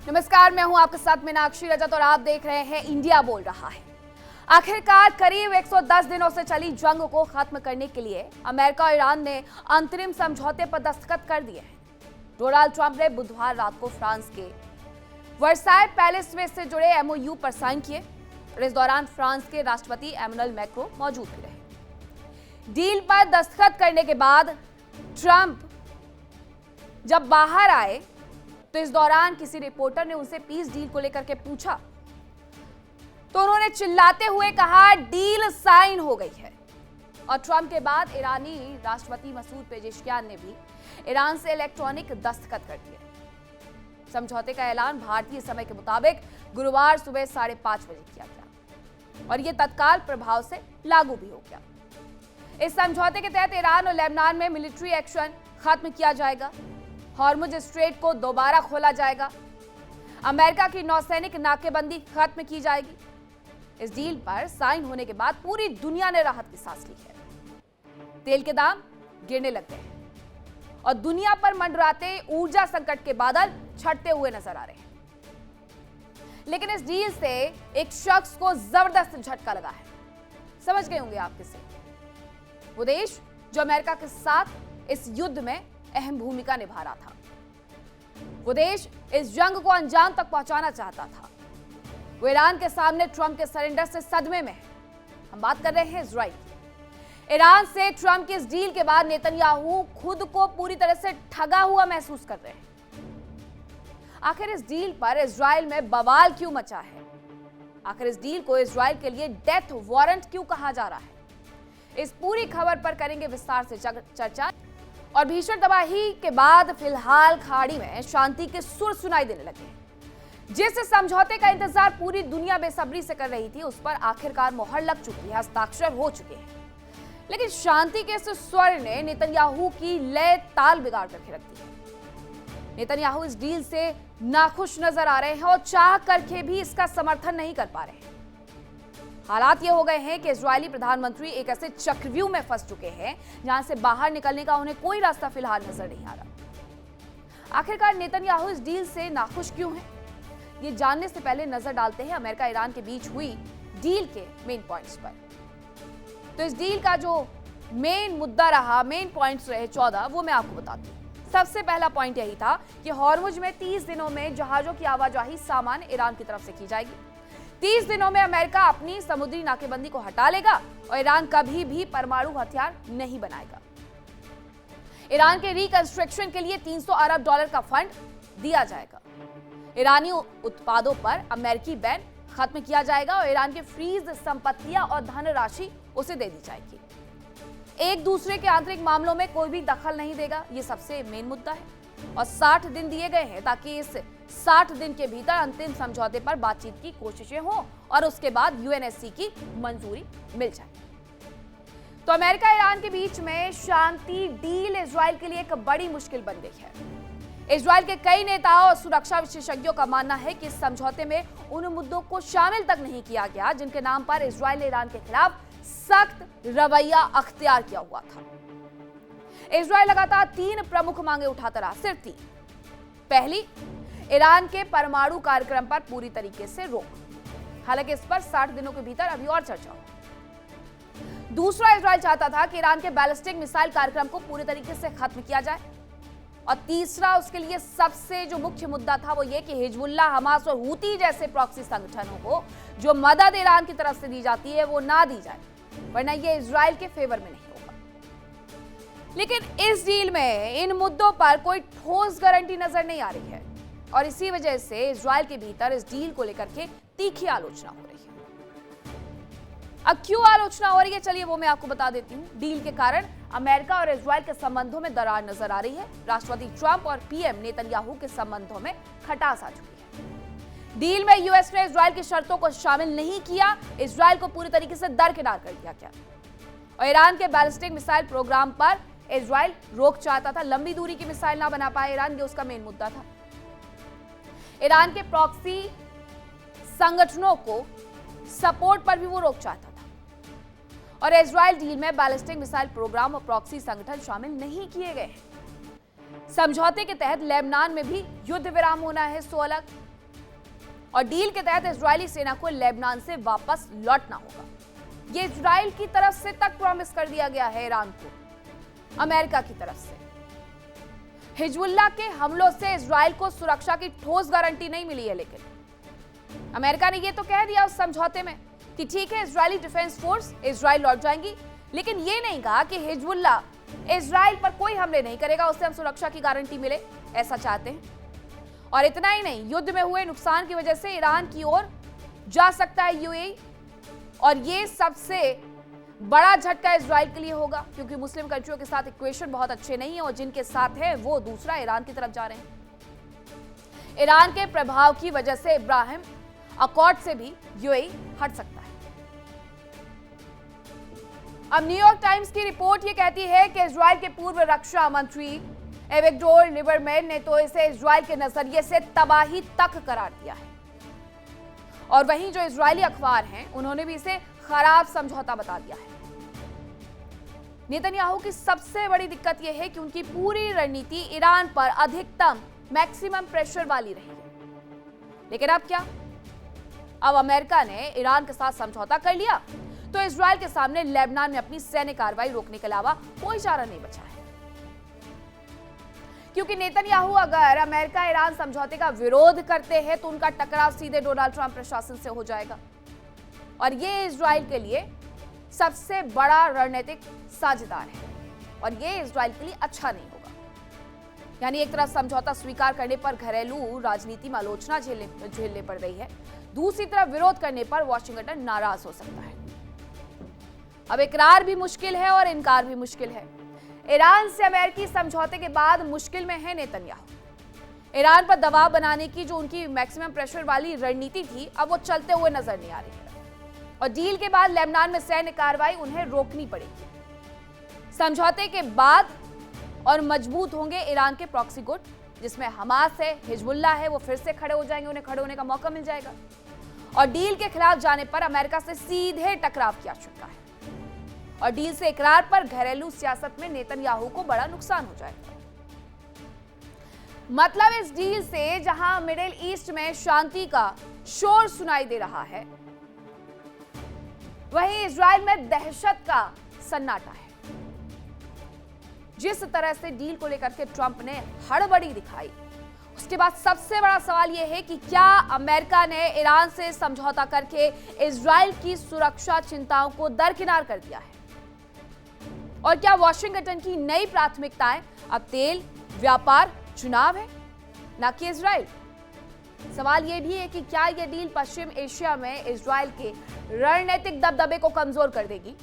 नमस्कार, मैं हूं आपके साथ मीनाक्षी रजत और आप देख रहे हैं इंडिया बोल रहा है। आखिरकार करीब 110 दिनों से चली जंग को खत्म करने के लिए अमेरिका और ईरान ने अंतरिम समझौते पर दस्तखत कर दिए हैं। डोनाल्ड ट्रंप ने बुधवार रात को फ्रांस के वर्साय पैलेस में से जुड़े एमओयू पर साइन किए और इस दौरान फ्रांस के राष्ट्रपति एमेनुएल मैक्रों मौजूद भी रहे। डील पर दस्तखत करने के बाद ट्रंप जब बाहर आए तो इस दौरान किसी रिपोर्टर ने उनसे पीस डील को लेकर के पूछा तो उन्होंने चिल्लाते हुए कहा डील साइन हो गई है। और ट्रंप के बाद ईरानी राष्ट्रपति मसूद पेजेश्कियान ने भी ईरान से इलेक्ट्रॉनिक दस्तखत कर दिए। समझौते का ऐलान भारतीय समय के मुताबिक गुरुवार सुबह 5:30 बजे किया गया और यह तत्काल प्रभाव से लागू भी हो गया। इस समझौते के तहत ईरान और लेबनान में मिलिट्री एक्शन खत्म किया जाएगा। हॉर्मुज स्ट्रेट को दोबारा खोला जाएगा। अमेरिका की नौसैनिक नाकेबंदी खत्म की जाएगी। इस डील पर साइन होने के बाद पूरी दुनिया ने राहत की सांस ली है। तेल के दाम गिरने लग गए हैं और दुनिया पर मंडराते ऊर्जा संकट के बादल छटते हुए नजर आ रहे हैं। लेकिन इस डील से एक शख्स को जबरदस्त झटका लगा है। समझ गए होंगे आप किसे? वो देश जो अमेरिका के साथ इस युद्ध में अहम भूमिका निभा रहा था। वो देश इस जंग को अंजाम तक पहुंचाना चाहता था। वो ईरान के सामने ट्रंप के सरेंडर से सदमे में है। हम बात कर रहे हैं इजराइल। ईरान से ट्रंप की इस डील के बाद नेतन्याहू खुद को पूरी तरह से ठगा हुआ महसूस कर रहे हैं। आखिर इस डील पर इजराइल में बवाल क्यों मचा है? आखिर इस डील को इजराइल के लिए डेथ वारंट क्यों कहा जा रहा है? इस पूरी खबर पर करेंगे विस्तार से चर्चा। और भीषण तबाही के बाद फिलहाल खाड़ी में शांति के सुर सुनाई देने लगे। जिस समझौते का इंतजार पूरी दुनिया बेसब्री से कर रही थी उस पर आखिरकार मोहर लग चुकी है, हस्ताक्षर हो चुके हैं। लेकिन शांति के इस स्वर ने नेतन्याहू की लय ताल बिगाड़ करके रख दी है। नेतन्याहू इस डील से नाखुश नजर आ रहे हैं और चाह करके भी इसका समर्थन नहीं कर पा रहे हैं। हालात ये हो गए हैं कि इजरायली प्रधानमंत्री एक ऐसे चक्रव्यूह में फंस चुके हैं जहां से बाहर निकलने का उन्हें कोई रास्ता फिलहाल नजर नहीं आ रहा। आखिरकार नेतन्याहू इस डील से नाखुश क्यों हैं? ये जानने से पहले नजर डालते हैं अमेरिका ईरान के बीच हुई डील के मेन पॉइंट्स पर। तो इस डील का जो मेन मुद्दा रहा, मेन पॉइंट्स रहे 14, वो मैं आपको बताती हूँ। सबसे पहला पॉइंट यही था कि हॉर्मुज में 30 दिनों में जहाजों की आवाजाही सामान्य ईरान की तरफ से की जाएगी। 30 दिनों में अमेरिका अपनी समुद्री नाकेबंदी को हटा लेगा और ईरान कभी भी परमाणु हथियार नहीं बनाएगा। ईरान के रिकंस्ट्रक्शन के लिए $300 अरब का फंड दिया जाएगा। ईरानी उत्पादों पर अमेरिकी बैन खत्म किया जाएगा और ईरान के फ्रीज संपत्तियां और धनराशि उसे दे दी जाएगी। एक दूसरे के आंतरिक मामलों में कोई भी दखल नहीं देगा, ये सबसे मेन मुद्दा है। और 60 दिन दिए गए हैं ताकि इस 60 दिन के भीतर अंतिम समझौते पर बातचीत की कोशिशें हों और उसके बाद यूएनएससी की मंजूरी मिल जाए। तो अमेरिका ईरान के बीच में शांति डील इजराइल के लिए एक बड़ी मुश्किल बन गई है। इजराइल के कई नेताओं और सुरक्षा विशेषज्ञों का मानना है कि इस समझौते में उन मुद्दों को शामिल तक नहीं किया गया जिनके नाम पर इजराइल ने ईरान के खिलाफ सख्त रवैया अख्तियार किया हुआ था। इजराइल लगातार 3 प्रमुख मांगे उठाता रहा, सिर्फ 3। पहली, ईरान के परमाणु कार्यक्रम पर पूरी तरीके से रोक। हालांकि इस पर 60 दिनों के भीतर अभी और चर्चा हो। दूसरा, इजराइल चाहता था कि ईरान के बैलिस्टिक मिसाइल कार्यक्रम को पूरी तरीके से खत्म किया जाए। और तीसरा, उसके लिए सबसे जो मुख्य मुद्दा था वो ये कि हिजबुल्लाह, हमास और हूती जैसे प्रॉक्सी संगठनों को जो मदद ईरान की तरफ से दी जाती है वो ना दी जाए, वरना ये इजराइल के फेवर में नहीं होगा। लेकिन इस डील में इन मुद्दों पर कोई ठोस गारंटी नजर नहीं आ रही है और इसी वजह से इजराइल के भीतर इस डील को लेकर के तीखी आलोचना हो रही है। अब क्यों आलोचना हो रही है, चलिए वो मैं आपको बता देती हूँ। डील के कारण अमेरिका और इजराइल के संबंधों में दरार नजर आ रही है। राष्ट्रपति ट्रंप और पीएम नेतन्याहू के संबंधों में खटास आ चुकी है। डील में यूएस ने इजराइल की शर्तों को शामिल नहीं किया। इजराइल को पूरी तरीके से दरकिनार कर दिया गया और ईरान के बैलिस्टिक मिसाइल प्रोग्राम पर इजराइल रोक चाहता था। लंबी दूरी की मिसाइल ना बना पाए ईरान, ये उसका मेन मुद्दा था। ईरान के प्रॉक्सी संगठनों को सपोर्ट पर भी वो रोक चाहता था और इजराइल डील में बैलिस्टिक मिसाइल प्रोग्राम और प्रॉक्सी संगठन शामिल नहीं किए गए हैं। समझौते के तहत लेबनान में भी युद्ध विराम होना है, सो अलग। और डील के तहत इजरायली सेना को लेबनान से वापस लौटना होगा। ये इजराइल की तरफ से तक प्रॉमिस कर दिया गया है ईरान को, अमेरिका की तरफ से। हिजबुल्लाह के हमलों से इजराइल को सुरक्षा की ठोस गारंटी नहीं मिली है, लेकिन अमेरिका ने यह तो कह दिया उस समझौते में कि ठीक है, इजरायली डिफेंस फोर्स इजराइल लौट जाएंगी, लेकिन यह नहीं कहा कि हिजबुल्लाह इजराइल पर कोई हमले नहीं करेगा, उससे हम सुरक्षा की गारंटी मिले, ऐसा चाहते हैं। और इतना ही नहीं, युद्ध में हुए नुकसान की वजह से ईरान की ओर जा सकता है यूएई, और ये सबसे बड़ा झटका इजराइल के लिए होगा, क्योंकि मुस्लिम कंट्रियों के साथ इक्वेशन बहुत अच्छे नहीं है, और जिनके साथ है वो दूसरा ईरान की तरफ जा रहे हैं। ईरान के प्रभाव की वजह से इब्राहिम अकॉर्ड से भी यूएई हट सकता है। अब न्यूयॉर्क टाइम्स की रिपोर्ट ये कहती है कि इजराइल के पूर्व रक्षा मंत्री एविगडोर लिबरमैन ने तो इसे इजराइल के नजरिए से तबाही तक करार दिया है, और वहीं जो इजरायली अखबार हैं उन्होंने भी इसे खराब समझौता बता दिया है। नेतन्याहू की सबसे बड़ी दिक्कत यह है कि उनकी पूरी रणनीति ईरान पर अधिकतम मैक्सिमम प्रेशर वाली रही है। लेकिन अब क्या? अब अमेरिका ने ईरान के साथ समझौता कर लिया तो इजराइल के सामने लेबनान में अपनी सैन्य कार्रवाई रोकने के अलावा कोई चारा नहीं बचा है, क्योंकि नेतन्याहू अगर अमेरिका ईरान समझौते का विरोध करते हैं तो उनका टकराव सीधे डोनाल्ड ट्रंप प्रशासन से हो जाएगा, और ये इजराइल के लिए सबसे बड़ा रणनीतिक साझेदार है, और ये इजराइल के लिए अच्छा नहीं होगा। यानी एक तरफ समझौता स्वीकार करने पर घरेलू राजनीति में आलोचना झेलने पड़ रही है, दूसरी तरफ विरोध करने पर वॉशिंगटन नाराज हो सकता है। अब इकरार भी मुश्किल है और इनकार भी मुश्किल है। ईरान से अमेरिकी समझौते के बाद मुश्किल में है नेतन्याहू। ईरान पर दबाव बनाने की जो उनकी मैक्सिमम प्रेशर वाली रणनीति थी, अब वो चलते हुए नजर नहीं आ रही है, और डील के बाद लेबनान में सैन्य कार्रवाई उन्हें रोकनी पड़ेगी। समझौते के बाद और मजबूत होंगे ईरान के प्रॉक्सी गुट, जिसमें हमास है, हिजबुल्लाह है, वो फिर से खड़े हो जाएंगे, उन्हें खड़े होने का मौका मिल जाएगा। और डील के खिलाफ जाने पर अमेरिका से सीधे टकराव की आशंका है, और डील से इकरार पर घरेलू सियासत में नेतन्याहू को बड़ा नुकसान हो जाएगा। मतलब इस डील से जहां मिडिल ईस्ट में शांति का शोर सुनाई दे रहा है, वहीं इजराइल में दहशत का सन्नाटा है। जिस तरह से डील को लेकर के ट्रंप ने हड़बड़ी दिखाई, उसके बाद सबसे बड़ा सवाल यह है कि क्या अमेरिका ने ईरान से समझौता करके इजराइल की सुरक्षा चिंताओं को दरकिनार कर दिया है, और क्या वॉशिंगटन की नई प्राथमिकताएं अब तेल, व्यापार, चुनाव है, ना कि इजराइल? सवाल यह भी है कि क्या यह डील पश्चिम एशिया में इजराइल के रणनीतिक दबदबे को कमजोर कर देगी,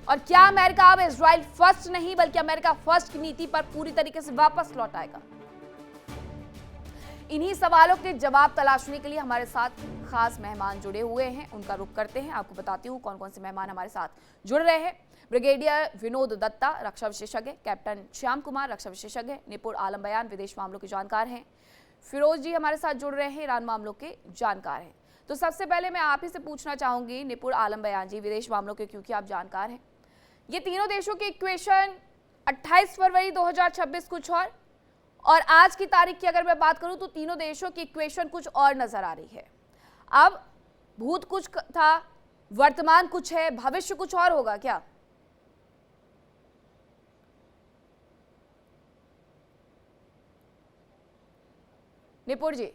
और क्या अमेरिका अब इजराइल फर्स्ट नहीं बल्कि अमेरिका फर्स्ट की नीति पर पूरी तरीके से वापस लौट आएगा? इन्हीं सवालों के जवाब तलाशने के लिए हमारे साथ खास मेहमान जुड़े हुए हैं, उनका रुख करते हैं। आपको बताती हूँ कौन कौन से मेहमान हमारे साथ जुड़ रहे हैं। ब्रिगेडियर विनोद दत्ता, रक्षा विशेषज्ञ, कैप्टन श्याम कुमार, रक्षा विशेषज्ञ, निपुण आलम बयान, विदेश मामलों के जानकार हैं। फिरोज जी हमारे साथ जुड़ रहे हैं, ईरान मामलों के जानकार हैं। तो सबसे पहले मैं आप ही से पूछना चाहूंगी, निपुण आलम बयान जी, विदेश मामलों के क्योंकि आप जानकार हैं, ये तीनों देशों की इक्वेशन 28 फरवरी 2026 कुछ और आज की तारीख की अगर मैं बात करूं तो तीनों देशों की इक्वेशन कुछ और नजर आ रही है। अब भूत कुछ था, वर्तमान कुछ है, भविष्य कुछ और होगा क्या? निपुण जी।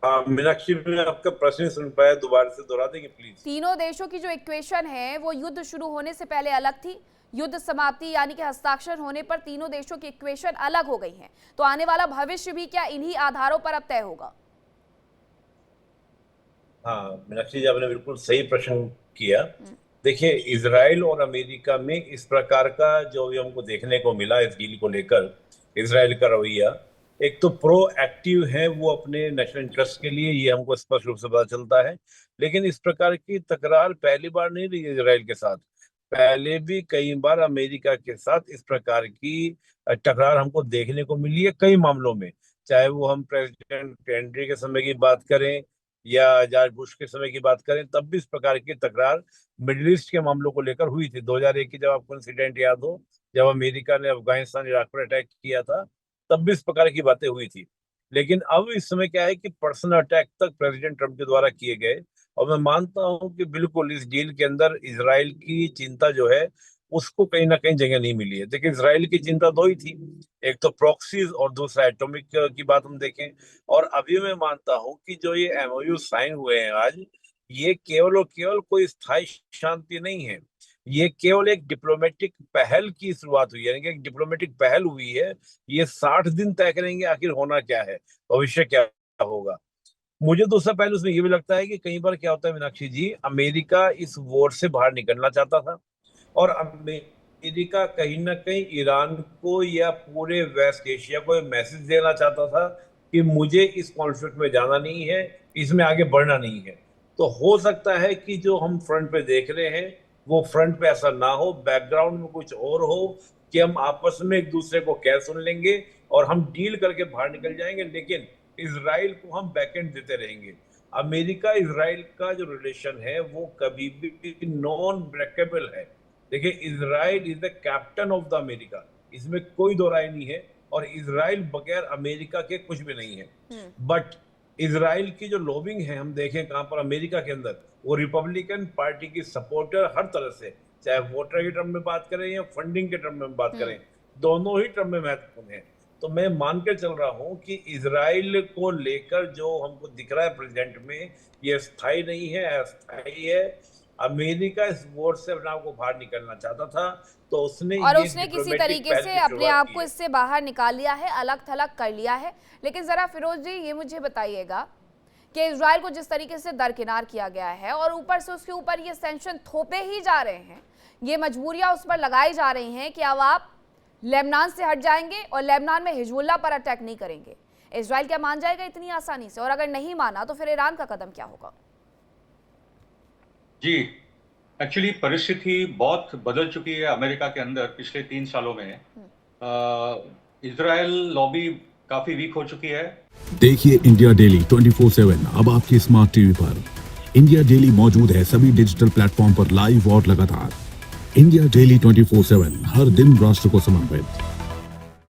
मीनाक्षी, मैं आपका प्रश्न सुन पाया, दोबारा से दोहरा देंगे प्लीज। तीनों देशों की जो इक्वेशन है वो युद्ध शुरू होने से पहले अलग थी, युद्ध समाप्ति यानी कि हस्ताक्षर होने पर तीनों देशों की इक्वेशन अलग हो गई है, तो आने वाला भविष्य भी क्या इन्हीं आधारों पर अब तय होगा? हाँ मीनाक्षी जी, आपने बिल्कुल सही प्रश्न किया। देखिए, इजराइल और अमेरिका में इस प्रकार का जो भी हमको देखने को मिला इस डील को लेकर, इजराइल का रवैया एक तो प्रो एक्टिव है, वो अपने नेशनल इंटरेस्ट के लिए, ये हमको स्पष्ट रूप से पता चलता है। लेकिन इस प्रकार की तकरार पहली बार नहीं रही इजराइल के साथ, पहले भी कई बार अमेरिका के साथ इस प्रकार की टकरार हमको देखने को मिली है कई मामलों में, चाहे वो हम प्रेसिडेंट केनेडी के समय की बात करें या जॉर्ज बुश के समय की बात करें, तब भी इस प्रकार की तकरार मिडिल ईस्ट के मामलों को लेकर हुई थी। 2001 की जब आपको इंसिडेंट याद हो, जब अमेरिका ने अफगानिस्तान इराक पर अटैक किया था, तब भी इस प्रकार की बातें हुई थी। लेकिन अब इस समय क्या है कि पर्सनल अटैक तक प्रेसिडेंट ट्रम्प के द्वारा किए गए, और मैं मानता हूं कि बिल्कुल इस डील के अंदर इजराइल की चिंता जो है उसको कहीं ना कहीं जगह नहीं मिली है। देखिए, इजराइल की चिंता दो ही थी, एक तो प्रॉक्सीज और दूसरा एटॉमिक की बात हम देखें। और अभी मैं मानता हूं कि जो ये एमओयू साइन हुए हैं आज, ये केवल और केवल कोई स्थायी शांति नहीं है, ये केवल एक डिप्लोमेटिक पहल की शुरुआत हुई है, यानी कि एक डिप्लोमेटिक पहल हुई है। ये 60 दिन तय करेंगे आखिर होना क्या है, भविष्य क्या होगा। मुझे दूसरा पहलू उसमें ये भी लगता है कि कई बार क्या होता है मीनाक्षी जी, अमेरिका इस वॉर से बाहर निकलना चाहता था, और अमेरिका कहीं ना कहीं ईरान को या पूरे वेस्ट एशिया को मैसेज देना चाहता था कि मुझे इस कॉन्फ्लिक्ट में जाना नहीं है, इसमें आगे बढ़ना नहीं है। तो हो सकता है कि जो हम फ्रंट पे देख रहे हैं वो फ्रंट पे ऐसा ना हो, बैकग्राउंड में कुछ और हो, कि हम आपस में एक दूसरे को कह सुन लेंगे और हम डील करके बाहर निकल जाएंगे, लेकिन इजराइल को हम बैकएंड देते रहेंगे। अमेरिका इजराइल का जो रिलेशन है वो कभी भी नॉन ब्रेकेबल है। देखिए, Israel is the captain of the America, इसमें कोई दो राय नहीं है, और इजराइल बगैर अमेरिका के कुछ भी नहीं है। बट इजराइल की जो लॉबिंग है हम देखें कहां पर, अमेरिका के अंदर, वो रिपब्लिकन पार्टी की सपोर्टर हर तरह से, चाहे वोटर के टर्म में बात करें या फंडिंग के टर्म में बात करें, दोनों ही टर्म में महत्वपूर्ण है। तो मैं मान के चल रहा हूं कि इजराइल को लेकर जो हमको दिख रहा है प्रेसिडेंट में, ये स्थायी नहीं है, अस्थायी है। अमेरिका इस वॉर से अपने आप को बाहर निकलना चाहता था, तो उसने किसी तरीके से अपने आप को इससे बाहर निकाल लिया है, अलग थलग कर लिया है। लेकिन जरा फिरोज जी ये मुझे बताइएगा कि इजराइल को जिस तरीके से दरकिनार किया गया है और ऊपर से उसके ऊपर ये सैंक्शन थोपे ही जा रहे हैं, ये मजबूरियां उस पर लगाई जा रही हैं कि अब आप लेबनान से हट जाएंगे और लेबनान में हिजबुल्लाह पर अटैक नहीं करेंगे। इजराइल क्या मान जाएगा इतनी आसानी से? और अगर नहीं माना तो फिर ईरान का कदम क्या होगा? जी, एक्चुअली परिस्थिति बहुत बदल चुकी है अमेरिका के अंदर पिछले 3 सालों में। इजराइल लॉबी काफी वीक हो चुकी है। देखिए इंडिया डेली 24/7 अब आपकी स्मार्ट टीवी पर। इंडिया डेली मौजूद है सभी डिजिटल प्लेटफॉर्म पर लाइव और लगातार। इंडिया डेली 24/7 हर दिन राष्ट्र को समर्पित।